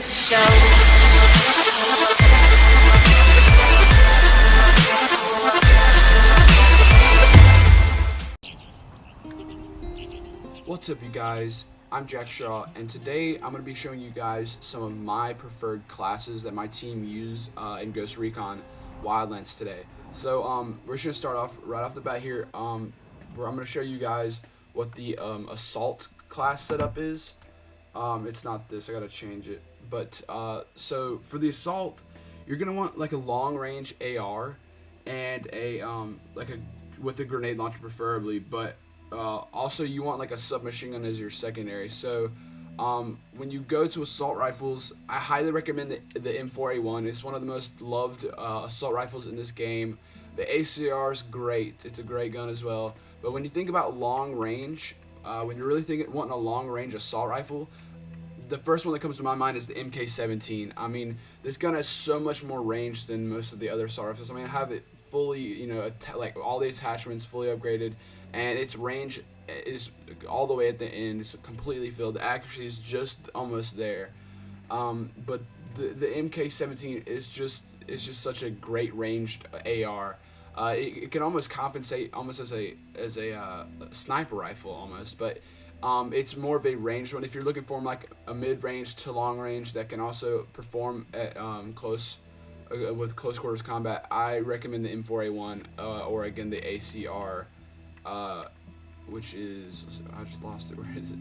to show. What's up, you guys? I'm Jack Shaw, and today I'm going to be showing you guys some of my preferred classes that my team use in Ghost Recon Wildlands today. So we're just going to start off right off the bat here, where I'm going to show you guys what the assault class setup is. It's not this, I got to change it. But so for the assault, you're going to want like a long range AR and a with a grenade launcher preferably, but also you want like a submachine gun as your secondary. So when you go to assault rifles, I highly recommend the M4A1. It's one of the most loved assault rifles in this game. The ACR is great. It's a great gun as well. But when you think about long range, when you're really wanting a long range assault rifle, the first one that comes to my mind is the MK17. I mean, this gun has so much more range than most of the other assault rifles. I mean, I have it fully, you know, like all the attachments fully upgraded, and its range is all the way at the end. It's completely filled. The accuracy is just almost there. But the MK17 is just such a great ranged AR. It can almost compensate almost as a sniper rifle almost, but it's more of a ranged one. If you're looking for like a mid-range to long range that can also perform at close quarters combat, I recommend the M4A1 or again the ACR, which is, I just lost it. Where is it?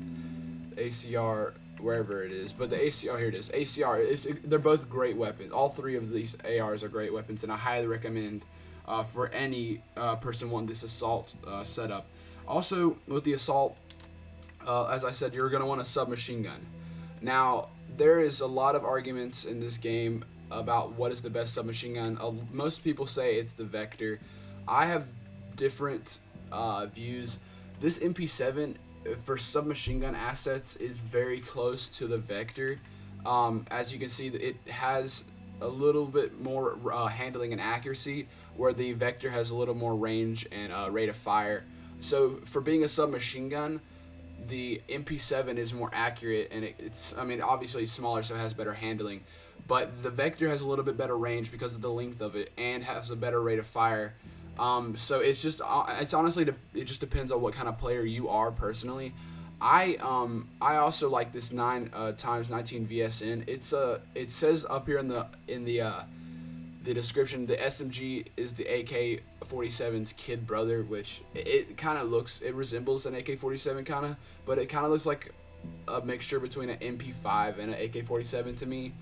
ACR, wherever it is. But the ACR, here it is. ACR, they're both great weapons. All three of these ARs are great weapons, and I highly recommend for any person wanting this assault setup. Also, with the assault, as I said, you're going to want a submachine gun. Now, there is a lot of arguments in this game about what is the best submachine gun. Most people say it's the Vector. I have different views. This MP7 for submachine gun assets is very close to the Vector. As you can see, it has a little bit more handling and accuracy, where the Vector has a little more range and rate of fire. So for being a submachine gun, the MP7 is more accurate, and it's, I mean, obviously it's smaller, so it has better handling, but the Vector has a little bit better range because of the length of it and has a better rate of fire. So it's honestly, it just depends on what kind of player you are personally. I also like this 9x19 VSN. It says up here in the description, the SMG is the AK-47's kid brother, which it kind of looks, it resembles an AK-47 kind of, but it kind of looks like a mixture between an MP5 and an AK-47 to me.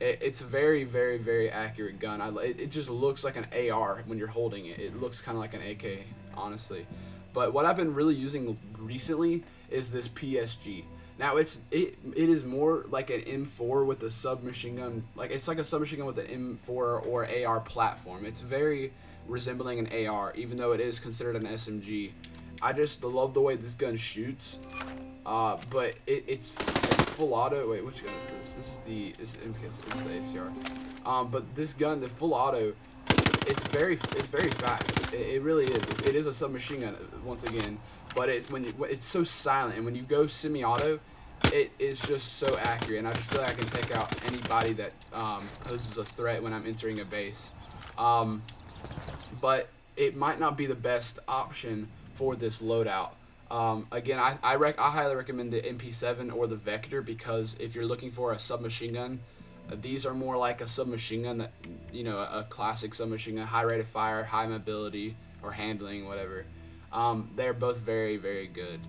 It's a very, very, very accurate gun. It just looks like an AR when you're holding it. It looks kind of like an AK, honestly. But what I've been really using recently is this PSG. Now it is more like an M4 with a submachine gun. Like, it's like a submachine gun with an M4 or AR platform. It's very resembling an AR, even though it is considered an SMG. I just love the way this gun shoots. But it's full auto. Wait, which gun is this? This is the ACR. But this gun, the full auto, it's very fast. It really is. It is a submachine gun once again, but it's so silent, and when you go semi-auto, it is just so accurate, and I just feel like I can take out anybody that poses a threat when I'm entering a base. But it might not be the best option for this loadout. Again, I highly recommend the MP7 or the Vector, because if you're looking for a submachine gun, these are more like a submachine gun that, you know, a classic submachine gun, high rate of fire, high mobility, or handling, whatever. They're both very, very good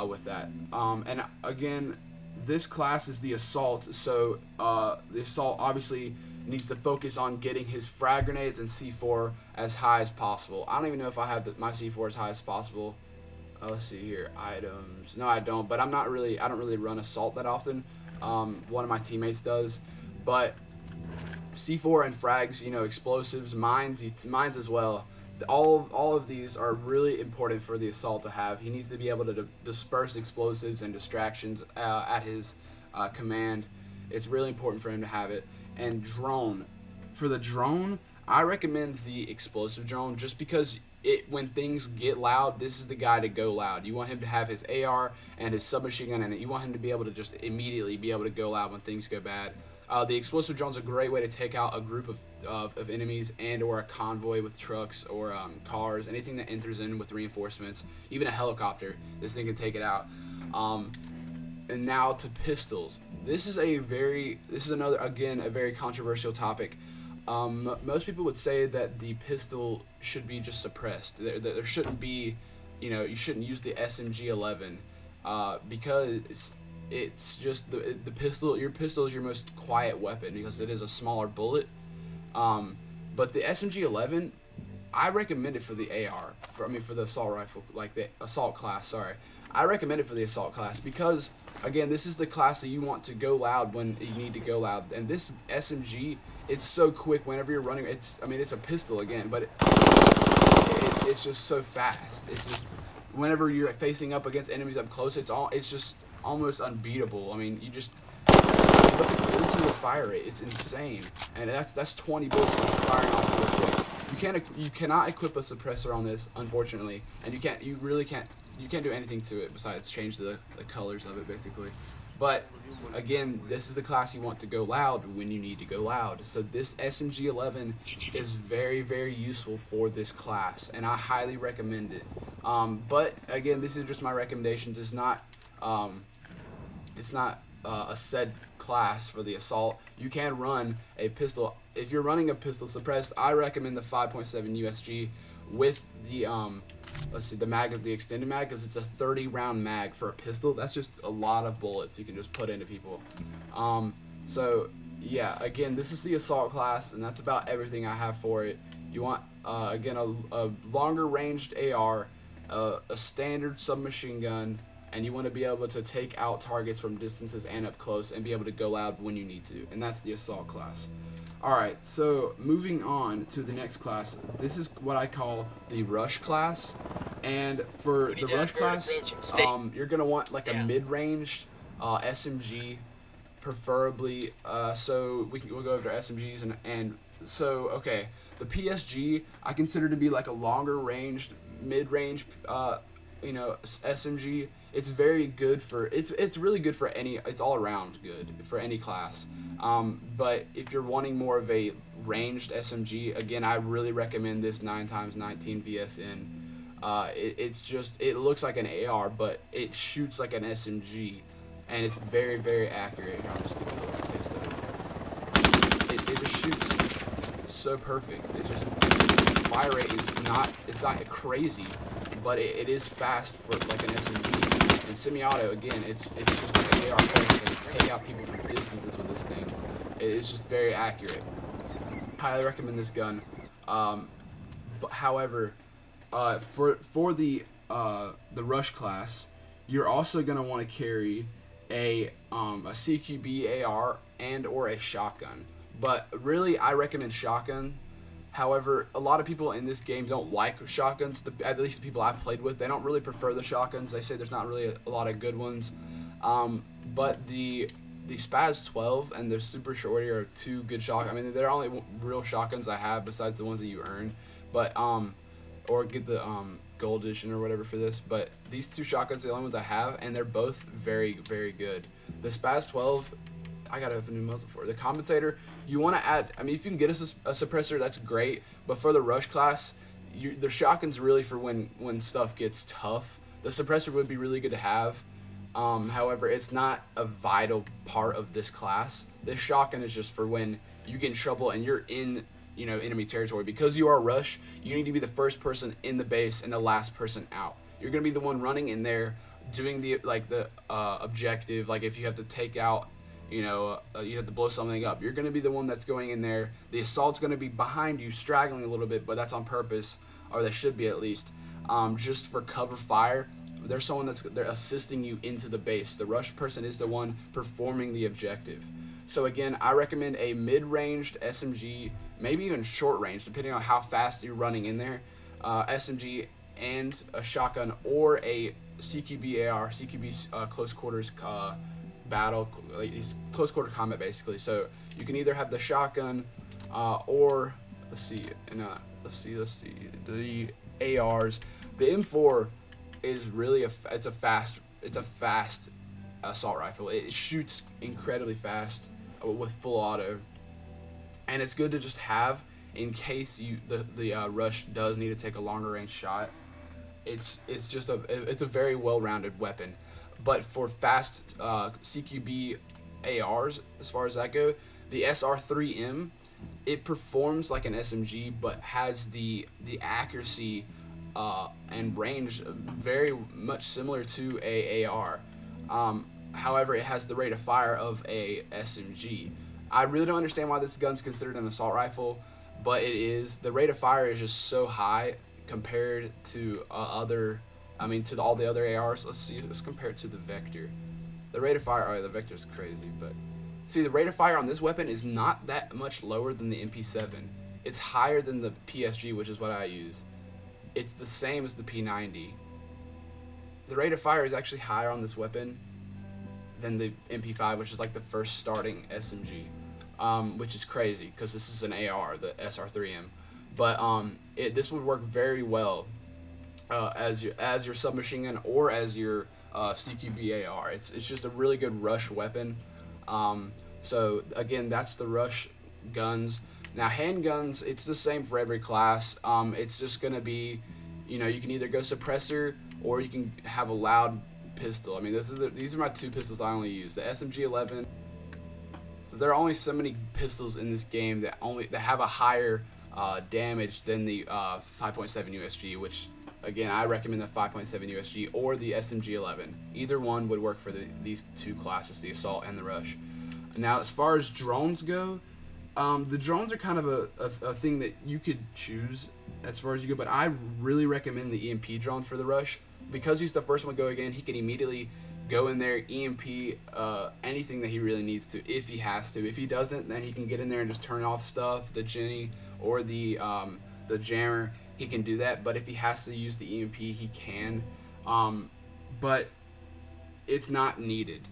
with that. And again, this class is the assault, so the assault obviously needs to focus on getting his frag grenades and C4 as high as possible. I don't even know if I have my C4 as high as possible. Let's see here, items. No, I don't, but I don't really run assault that often. One of my teammates does, but C4 and frags, you know, explosives, mines as well. All of these are really important for the assault to have. He needs to be able to disperse explosives and distractions at his command. It's really important for him to have it. And drone. For the drone, I recommend the explosive drone, just because when things get loud, this is the guy to go loud. You want him to have his AR and his submachine gun in it. You want him to be able to just immediately be able to go loud when things go bad. The explosive drone is a great way to take out a group of enemies and or a convoy with trucks or cars, anything that enters in with reinforcements, even a helicopter. This thing can take it out. And now to pistols. This is another, again, a very controversial topic. Most people would say that the pistol should be just suppressed. There shouldn't be, you shouldn't use the SMG-11 because it's just the pistol. Your pistol is your most quiet weapon because it is a smaller bullet. But the SMG-11, I recommend it for the AR. For the assault rifle, like the assault class. Sorry, I recommend it for the assault class because, again, this is the class that you want to go loud when you need to go loud. And this SMG, it's so quick whenever you're running. It's a pistol again, but it's just so fast. It's just whenever you're facing up against enemies up close, it's just almost unbeatable. I mean, you just look at the fire rate. It's insane, and that's 20 bullets firing off real quick. You cannot equip a suppressor on this, unfortunately, and you can't do anything to it besides change the colors of it, basically. But again, this is the class you want to go loud when you need to go loud. So this SMG-11 is very, very useful for this class, and I highly recommend it. But again, this is just my recommendation. It's not a said class for the assault. You can run a pistol. If you're running a pistol suppressed, I recommend the 5.7 USG with the the extended mag, because it's a 30 round mag for a pistol. That's just a lot of bullets you can just put into people. So yeah, again, this is the assault class, and that's about everything I have for it. You want again a longer ranged AR, a standard submachine gun, and you want to be able to take out targets from distances and up close and be able to go loud when you need to, and that's the assault class. Alright, so moving on to the next class. This is what I call the rush class, and for the rush class, you're going to want like a mid-ranged SMG, preferably. So we'll go over SMGs, and so, okay, the PSG I consider to be like a longer ranged, mid-range SMG. It's very good for it's really good for it's all around good for any class. But if you're wanting more of a ranged SMG, again, I really recommend this 9x19 VSN. It looks like an AR, but it shoots like an SMG, and it's very, very accurate. Here, I'll just give you a little taste of it. It just shoots so perfect. The fire rate is not crazy, but it is fast for like an SMG. And semi-auto, again, it's just like an AR player can take out people from distances with this thing. It's just very accurate. Highly recommend this gun. But however, for the rush class, you're also gonna want to carry a CQB AR and or a shotgun. But really, I recommend shotgun. However, a lot of people in this game don't like shotguns. At least the people I've played with, they don't really prefer the shotguns. They say there's not really a lot of good ones. But the Spaz 12 and the Super Shorty are two good shotguns. I mean, they're only real shotguns I have besides the ones that you earn. But or get the gold edition or whatever for this. But these two shotguns are the only ones I have, and they're both very, very good. The Spaz 12, I gotta have a new muzzle for it. The compensator, you want to add, I mean, if you can get a suppressor, that's great, but for the rush class, the shotgun's really for when stuff gets tough. The suppressor would be really good to have. However, it's not a vital part of this class. This shotgun is just for when you get in trouble and you're in enemy territory. Because you are rush, you need to be the first person in the base and the last person out. You're gonna be the one running in there doing the objective. Like if you have to take out, you have to blow something up, you're going to be the one that's going in there. The assault's going to be behind you, straggling a little bit, but that's on purpose, or they should be at least, just for cover fire. There's someone they're assisting you into the base. The rush person is the one performing the objective. So again, I recommend a mid-ranged SMG, maybe even short range, depending on how fast you're running in there, SMG and a shotgun, or a CQB AR, CQB close quarters battle, close quarter combat, basically. So you can either have the shotgun, or let's see the ARs. The M4 is really it's a fast assault rifle. It shoots incredibly fast. with full auto, and it's good to just have in case the rush does need to take a longer range shot. It's a very well-rounded weapon. But for fast CQB ARs, as far as that go, the SR3M, it performs like an SMG, but has the accuracy and range very much similar to a AR. However, it has the rate of fire of a SMG. I really don't understand why this gun's considered an assault rifle, but it is. The rate of fire is just so high compared to all the other ARs. Let's compare it to the Vector. The rate of fire, the Vector's crazy, but see, the rate of fire on this weapon is not that much lower than the MP7. It's higher than the PSG, which is what I use. It's the same as the P90. The rate of fire is actually higher on this weapon than the MP5, which is like the first starting SMG, which is crazy because this is an AR, the SR3M. But this would work very well as your submachine gun or as your CQB AR. It's just a really good rush weapon. So again, that's the rush guns. Now handguns, it's the same for every class. It's just gonna be, you can either go suppressor or you can have a loud pistol. I mean, these are my two pistols I only use. The SMG-11. So there are only so many pistols in this game that have a higher damage than the 5.7 USG, which again I recommend the 5.7 USG or the SMG-11. Either one would work for these two classes, the assault and the rush. Now, as far as drones go, the drones are kind of a thing that you could choose as far as you go, but I really recommend the EMP drone for the rush because he's the first one to go again. He can immediately go in there, EMP anything that he really needs to, if he has to. If he doesn't, then he can get in there and just turn off stuff, the Jenny or the jammer. He can do that, but if he has to use the EMP, he can. But it's not needed.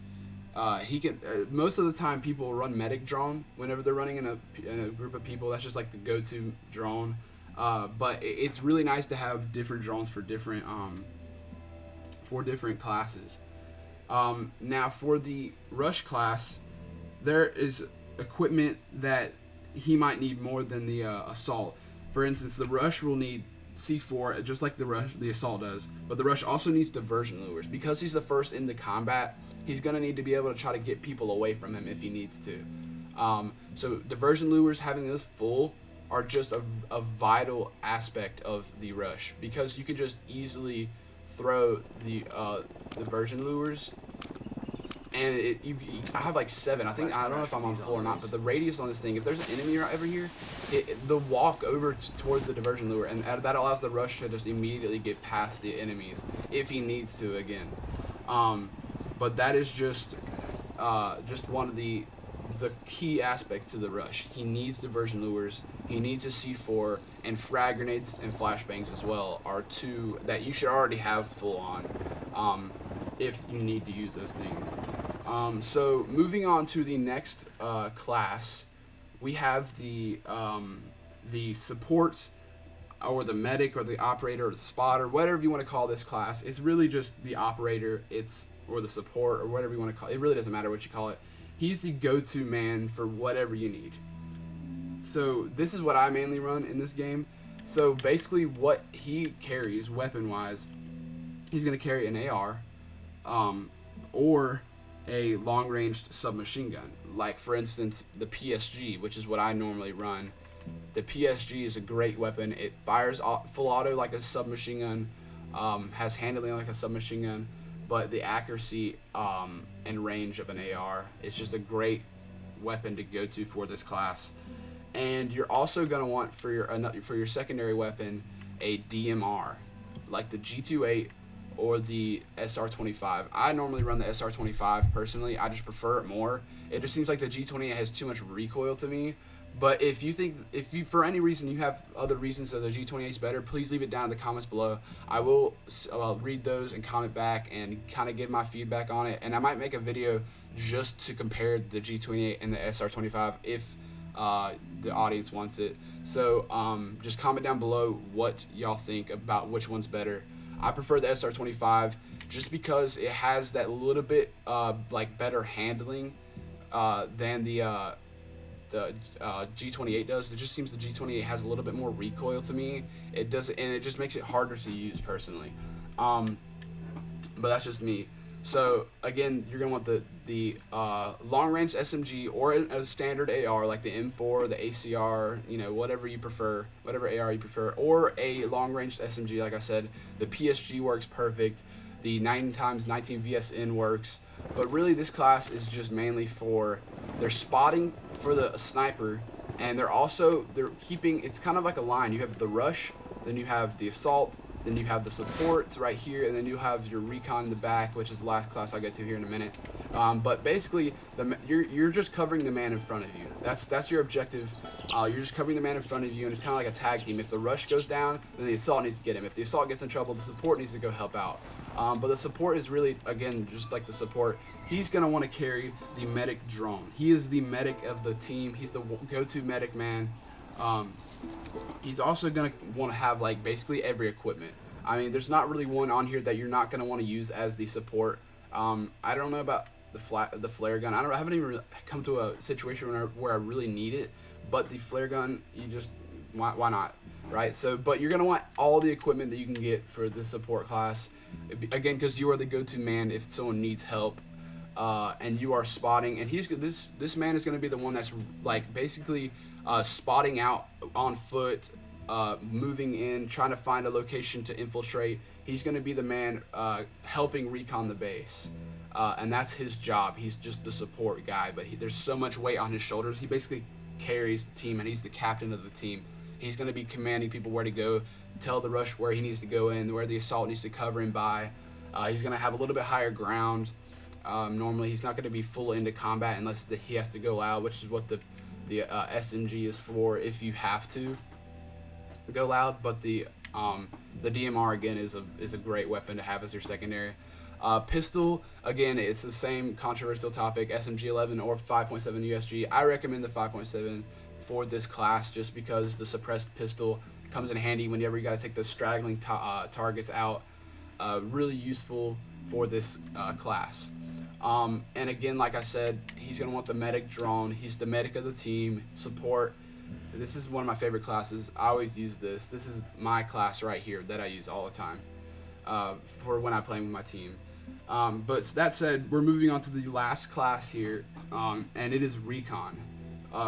He can. Most of the time, people run medic drone whenever they're running in a group of people. That's just like the go-to drone. But it's really nice to have different drones for different classes. Now for the rush class, there is equipment that he might need more than the assault. For instance, the rush will need C4 just like the assault does, but the rush also needs diversion lures because he's the first into combat. He's gonna need to be able to try to get people away from him if he needs to. So diversion lures, having those full, are just a vital aspect of the rush because you can just easily throw the diversion lures, and I have like 7. I don't know if I'm on full or not, but the radius on this thing, if there's an enemy right over here, the walk over towards the diversion lure, and that allows the rush to just immediately get past the enemies if he needs to again. But that is just one of the key aspect to the rush. He needs diversion lures, he needs a C4, and frag grenades and flashbangs as well are two that you should already have full on if you need to use those things. So moving on to the next class, we have the support, or the medic, or the operator, or the spotter, whatever you want to call this class. It's really just the operator, or the support, or whatever you want to call it. It really doesn't matter what you call it. He's the go-to man for whatever you need. So this is what I mainly run in this game. So basically what he carries weapon-wise, he's going to carry an AR or a long-ranged submachine gun. Like, for instance, the PSG, which is what I normally run. The PSG is a great weapon. It fires full auto like a submachine gun, has handling like a submachine gun, but the accuracy and range of an AR is just a great weapon to go to for this class. And you're also going to want for your secondary weapon a DMR, like the G28 or the SR25. I normally run the SR25 personally. I just prefer it more. It just seems like the G28 has too much recoil to me. But if you for any reason you have other reasons that the G28 is better, please leave it down in the comments below. I will read those and comment back and kind of give my feedback on it. And I might make a video just to compare the G28 and the SR25 if the audience wants it. So just comment down below what y'all think about which one's better. I prefer the SR25 just because it has that little bit like better handling than the G28 does. It just seems the G28 has a little bit more recoil to me. It does, and it just makes it harder to use personally. But that's just me. So again, you're gonna want the long range SMG or a standard AR like the M4, the ACR, whatever you prefer, whatever AR you prefer, or a long range SMG. Like I said, the PSG works perfect. The 9x19 VSN works. But really, this class is just mainly for their spotting for the sniper, and they're keeping. It's kind of like a line. You have the rush, then you have the assault, then you have the support right here, and then you have your recon in the back, which is the last class I'll get to here in a minute. But basically, you're just covering the man in front of you. That's your objective. You're just covering the man in front of you, and it's kind of like a tag team. If the rush goes down, then the assault needs to get him. If the assault gets in trouble, the support needs to go help out. But the support is really, again, just like the support. He's going to want to carry the medic drone. He is the medic of the team. He's the go-to medic man. He's also going to want to have, like, basically every equipment. I mean, there's not really one on here that you're not going to want to use as the support. I don't know about the flare gun. I haven't even come to a situation where I really need it. But the flare gun, why not, right? So, but you're going to want all the equipment that you can get for the support class. Again, because you are the go-to man if someone needs help, and you are spotting. And this man is going to be the one that's like basically spotting out on foot, moving in, trying to find a location to infiltrate. He's going to be the man helping recon the base, and that's his job. He's just the support guy, but there's so much weight on his shoulders. He basically carries the team, and he's the captain of the team. He's going to be commanding people where to go, tell the rush where he needs to go in, where the assault needs to cover him by. He's going to have a little bit higher ground. Normally, he's not going to be full into combat unless he has to go loud, which is what the SMG is for if you have to go loud. But the DMR, again, is a great weapon to have as your secondary. Pistol, again, it's the same controversial topic, SMG 11 or 5.7 USG. I recommend the 5.7 for this class just because the suppressed pistol comes in handy whenever you got to take those straggling targets out. Really useful for this class. And again, like I said, he's going to want the medic drone. He's the medic of the team. Support. This is one of my favorite classes. I always use this. This is my class right here that I use all the time for when I play with my team. But that said, we're moving on to the last class here, and it is Recon.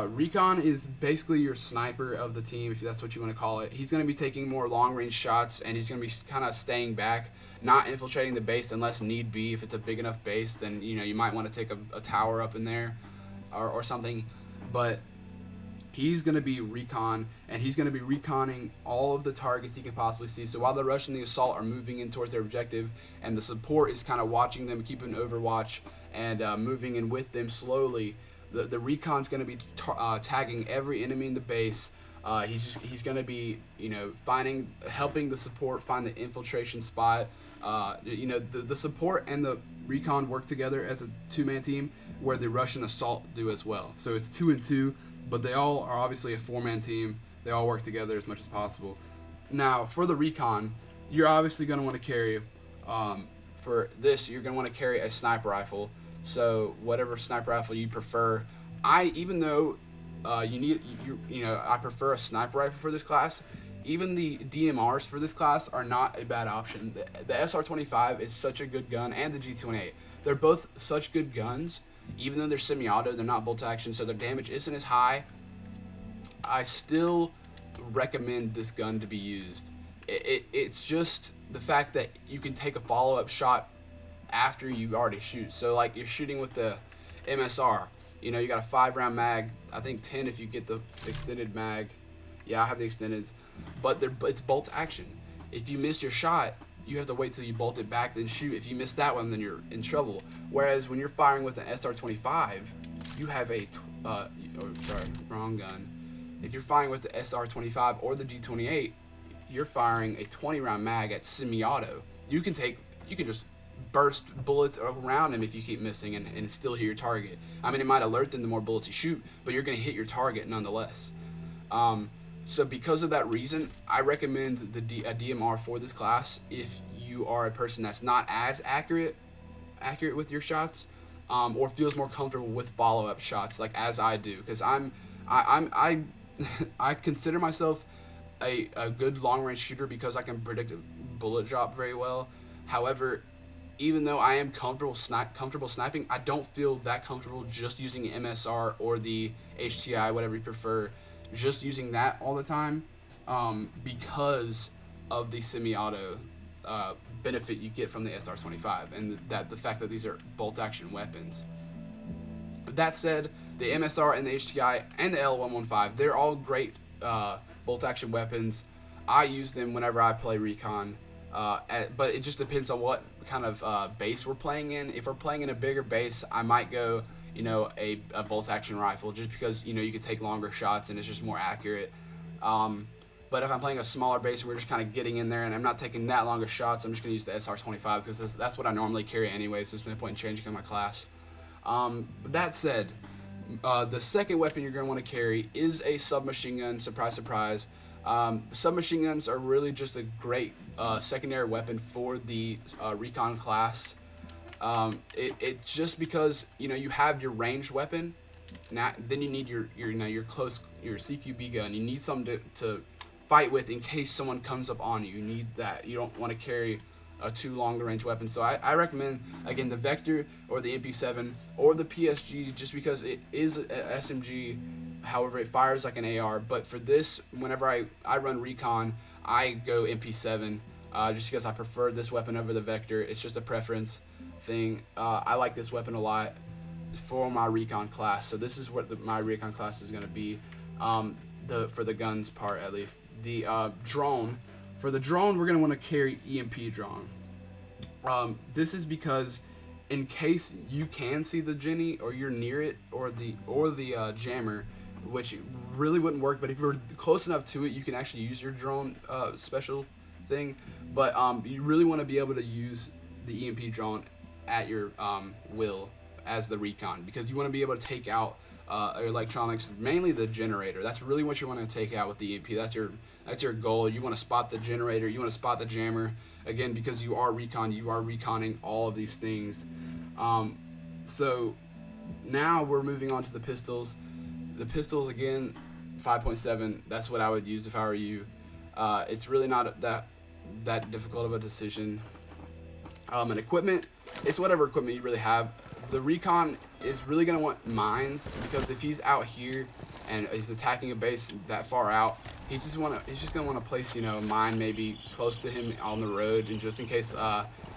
Recon is basically your sniper of the team, if that's what you want to call it. He's going to be taking more long-range shots, and he's going to be kind of staying back, not infiltrating the base unless need be. If it's a big enough base, then you might want to take a tower up in there or something. But he's going to be recon, and he's going to be reconning all of the targets he can possibly see. So while the rush and the assault are moving in towards their objective, and the support is kind of watching them, keeping overwatch, and moving in with them slowly, the recon's going to be tagging every enemy in the base. He's going to be helping the support find the infiltration spot. The support and the recon work together as a two-man team, where the rush and assault do as well. So it's 2 and 2, but they all are obviously a 4-man team. They all work together as much as possible. Now for the recon, you're obviously going to want to carry for this. You're going to want to carry a sniper rifle. So whatever sniper rifle you prefer. Even though I prefer a sniper rifle for this class, even the DMRs for this class are not a bad option. The SR25 is such a good gun, and the G28. They're both such good guns. Even though they're semi-auto, they're not bolt action, so their damage isn't as high. I still recommend this gun to be used. It's just the fact that you can take a follow-up shot after you already shoot. So like you're shooting with the MSR, you got a 5-round mag, I think 10 if you get the extended mag. Yeah, I have the extended, but it's bolt action. If you miss your shot, you have to wait till you bolt it back then shoot. If you miss that one, then you're in trouble. Whereas when you're firing with an SR25, you have wrong gun. If you're firing with the SR25 or the G28, you're firing a 20-round mag at semi-auto. You can just burst bullets around him if you keep missing and still hit your target. I mean, it might alert them the more bullets you shoot, but you're going to hit your target nonetheless. So because of that reason, I recommend a DMR for this class if you are a person that's not as accurate with your shots. or feels more comfortable with follow-up shots, like as I do, because I consider myself a good long-range shooter because I can predict a bullet drop very well. However, even though I am comfortable sniping, I don't feel that comfortable just using MSR or the HTI, whatever you prefer, just using that all the time, because of the semi-auto benefit you get from the SR25, and the fact that these are bolt-action weapons. That said, the MSR and the HTI and the L115, they're all great bolt-action weapons. I use them whenever I play Recon, but it just depends on what kind of base we're playing in. If we're playing in a bigger base, I might go, a bolt-action rifle, just because, you can take longer shots and it's just more accurate. But if I'm playing a smaller base and we're just kind of getting in there and I'm not taking that long of shots, I'm just going to use the SR25 because that's what I normally carry anyway, so there's no point in changing in my class. But that said, the second weapon you're going to want to carry is a submachine gun. Surprise, surprise. Submachine guns are really just a great secondary weapon for the Recon class. It's just because you have your ranged weapon. Now then you need your CQB gun. You need something to fight with in case someone comes up on you. You need that. You don't want to carry a too long range weapon. So I recommend, again, the Vector or the MP7 or the PSG, just because it is a SMG. However, it fires like an AR. But for this, whenever I run Recon, I go MP7, just because I prefer this weapon over the Vector. It's just a preference thing. I like this weapon a lot for my Recon class. So this is what my Recon class is going to be, for the guns part at least. The drone. For the drone, we're going to want to carry EMP drone. This is because in case you can see the Jenny or you're near it, or the jammer, which really wouldn't work, but if you're close enough to it, you can actually use your drone special thing. But you really want to be able to use the EMP drone at your will as the Recon, because you want to be able to take out electronics, mainly the generator. That's really what you want to take out with the EMP. That's your goal. You want to spot the generator. You want to spot the jammer. Again, because you are reconning all of these things. So now we're moving on to the pistols. The pistols, again, 5.7. That's what I would use if I were you. It's really not that difficult of a decision. And equipment, it's whatever equipment you really have. The Recon is really going to want mines, because if he's out here and he's attacking a base that far out, he's just going to want to place, a mine maybe close to him on the road, and just in case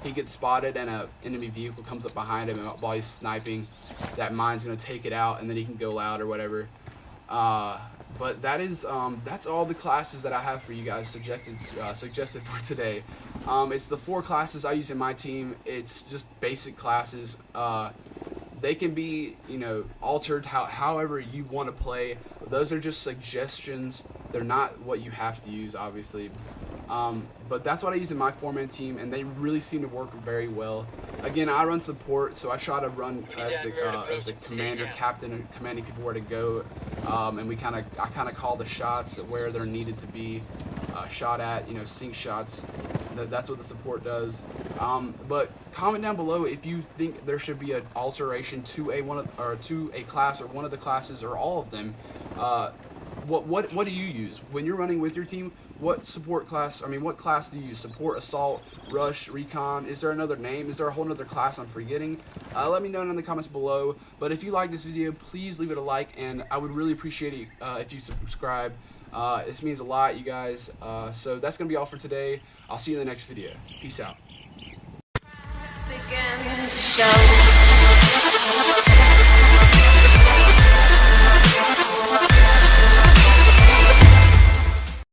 he gets spotted and an enemy vehicle comes up behind him while he's sniping, that mine's going to take it out and then he can go loud or whatever. But that's all the classes that I have for you guys suggested for today. It's the 4 classes I use in my team. It's just basic classes. They can be, altered however you want to play. Those are just suggestions. They're not what you have to use, obviously. But that's what I use in my 4-man team, and they really seem to work very well. Again, I run support, so I try to run as the commander, captain, and commanding people where to go. And I kind of call the shots where they're needed to be shot at. Sync shots. That's what the support does. But comment down below if you think there should be an alteration to a class or one of the classes or all of them. What do you use when you're running with your team? What class do you use? Support, assault, rush, recon? Is there another name? Is there a whole other class I'm forgetting? Let me know in the comments below. But if you like this video, please leave it a like, and I would really appreciate it if you subscribe. This means a lot, you guys. So that's gonna be all for today. I'll see you in the next video. Peace out.